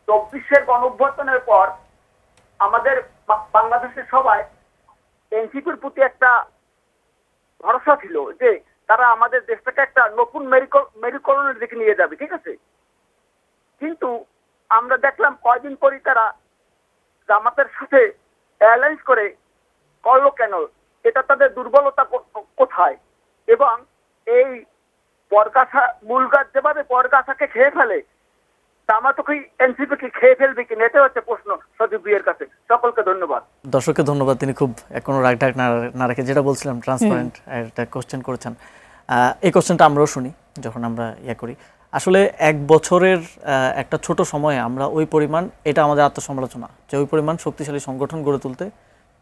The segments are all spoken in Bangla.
24-এর গণঅভ্যুত্থানের পর আমাদের বাংলাদেশের সবাই এনসিপির প্রতি একটা ভরসা ছিল যে তারা আমাদের দেশটাকে একটা নতুন মেরুকরণের দিকে নিয়ে যাবে, ঠিক আছে। কিন্তু আমরা দেখলাম কয়দিন পরই তারা জামাতের সাথে অ্যালায়েন্স করে করলো কেন, এটা তাদের দুর্বলতা কোথায়। এবং এই পরগাছা মূল গাছ যেভাবে পরগাছাকে খেয়ে ফেলে, জামাত কি এনসিপি কি খেয়ে ফেলবে কিনা, এটা হচ্ছে প্রশ্ন সজীব ভাইয়ের কাছে। সকলকে ধন্যবাদ। দর্শককে ধন্যবাদ, তিনি খুব কোনো রাগ ঢাক না রেখে যেটা বলছিলাম ট্রান্সপারেন্ট একটা কোশ্চেন করেছেন। এই কোশ্চেনটা আমরাও শুনি যখন আমরা করি। আসলে এক বছরের একটা ছোট সময়ে আমরা ওই পরিমাণ, এটা আমাদের আত্মসমালোচনা, যে ওই পরিমাণ শক্তিশালী সংগঠন গড়ে তুলতে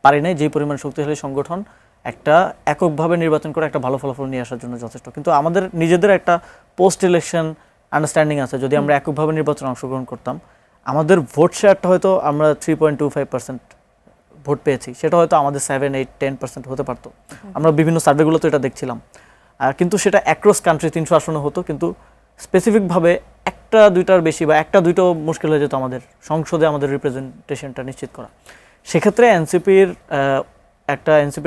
পারি নাই, যেই পরিমাণ শক্তিশালী সংগঠন একটা এককভাবে নির্বাচন করে একটা ভালো ফলাফল নিয়ে আসার জন্য যথেষ্ট। কিন্তু আমাদের নিজেদের একটা পোস্ট ইলেকশন আন্ডারস্ট্যান্ডিং আছে, যদি আমরা এককভাবে নির্বাচনে অংশগ্রহণ করতাম আমাদের ভোট শেয়ারটা হয়তো আমরা 3.25% ভোট পেয়েছি, সেটা হয়তো আমাদের 7, 8, 10% হতে পারতো। আমরা বিভিন্ন সার্ভেগুলো তো এটা দেখছিলাম। কিন্তু সেটা অ্যাক্রস কান্ট্রি 300 আসনে হতো, কিন্তু স্পেসিফিকভাবে একটা দুইটার বেশি বা একটা দুইটাও মুশকিল হয়ে যেত আমাদের সংসদে আমাদের রিপ্রেজেন্টেশনটা নিশ্চিত করা। সেক্ষেত্রে এনসিপির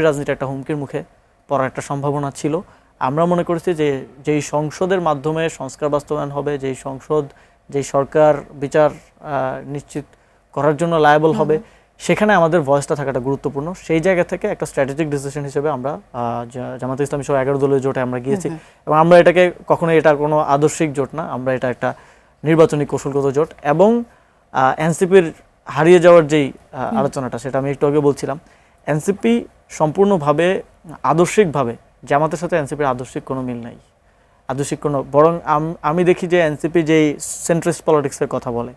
রাজনীতি একটা হুমকির মুখে পড়ার একটা সম্ভাবনা ছিল। আমরা মনে করেছি যে যেই সংসদের মাধ্যমে সংস্কার বাস্তবায়ন হবে, যেই সরকার বিচার নিশ্চিত করার জন্য লায়াবল হবে, সেখানে আমাদের ভয়েসটা থাকাটা গুরুত্বপূর্ণ। সেই জায়গা থেকে একটা স্ট্র্যাটেজিক ডিসিশন হিসেবে আমরা জামাতে ইসলামী সহ 11 দলীয় জোটে আমরা গিয়েছি। এবং আমরা এটাকে কখনো এটা কোনো আদর্শিক জোট না, আমরা এটা একটা নির্বাচনী কৌশলগত জোট। এবং এনসিপির হারিয়ে যাওয়ার যেই আলোচনাটা, সেটা আমি একটু আগে বলছিলাম, এনসিপি সম্পূর্ণভাবে আদর্শিকভাবে জামাতের সাথে এনসিপির আদর্শিক কোনো মিল নাই, আদর্শিক কোনো, বরং আমি দেখি যে এনসিপি যেই সেন্ট্রিস্ট পলিটিক্সের কথা বলে,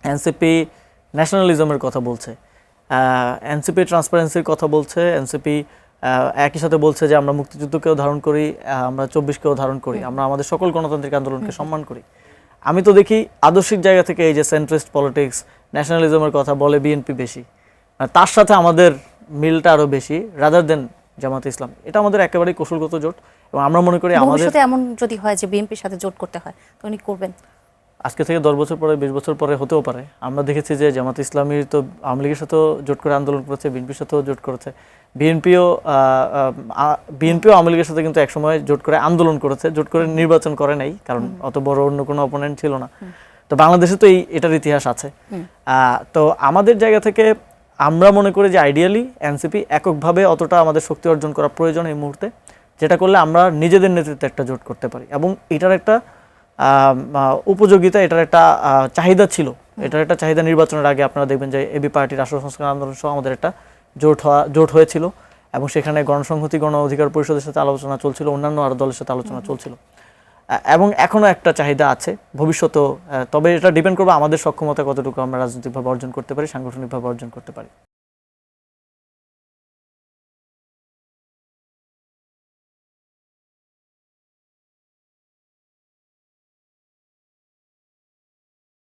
এনসিপি ন্যাশনালিজমের কথা বলছে, এনসিপি ট্রান্সপারেন্সির কথা বলছে, এনসিপি একই সাথে বলছে যে আমরা মুক্তিযুদ্ধকেও ধারণ করি, আমরা 24কেও ধারণ করি, আমরা আমাদের সকল গণতান্ত্রিক আন্দোলনকে সম্মান করি। আমি তো দেখি আদর্শিক জায়গা থেকে এই যে সেন্ট্রিস্ট পলিটিক্স, ন্যাশনালিজমের কথা বলে বিএনপি বেশি, তার সাথে আমাদের মিলটা আরও বেশি রাদার দেন জামাতে ইসলাম। এটা আমাদের একেবারেই কৌশলগত জোট। এবং আমরা মনে করি আমাদের এমন যদি হয় যে বিএনপির সাথে জোট করতে হয় তো উনি করবেন, আজকে থেকে 10 বছর পরে 20 বছর পরে হতেও পারে। আমরা দেখেছি যে জামাত ইসলামী তো আওয়ামী লীগের সাথেও জোট করে আন্দোলন করেছে, বিএনপির সাথেও জোট করেছে, বিএনপিও আওয়ামী লীগের সাথে কিন্তু একসময় জোট করে আন্দোলন করেছে, জোট করে নির্বাচন করে নাই, কারণ অত বড় অন্য কোনো অপোনেন্ট ছিল না। তো বাংলাদেশে তো এটার ইতিহাস আছে। তো আমাদের জায়গা থেকে আমরা মনে করি যে আইডিয়ালি এনসিপি এককভাবে অতটা আমাদের শক্তি অর্জন করা প্রয়োজন এই মুহূর্তে, যেটা করলে আমরা নিজেদের নেতৃত্বে একটা জোট করতে পারি। এবং এটার একটা উপযোগিতা, এটার একটা চাহিদা ছিল, এটার একটা চাহিদা নির্বাচনের আগে আপনারা দেখবেন যে এবি পার্টি রাষ্ট্র সংস্কার আন্দোলন সহ আমাদের একটা জোট হয়েছিল, এবং সেখানে গণসংহতি গণ অধিকার পরিষদের সাথে আলোচনা চলছিল, অন্যান্য আরো দলের সাথে আলোচনা চলছিল, এবং এখনো একটা চাহিদা আছে ভবিষ্যতেও। তবে এটা ডিপেন্ড করবে আমাদের সক্ষমতা কতটুকু আমরা রাজনৈতিকভাবে অর্জন করতে পারি, সাংগঠনিকভাবে অর্জন করতে পারি।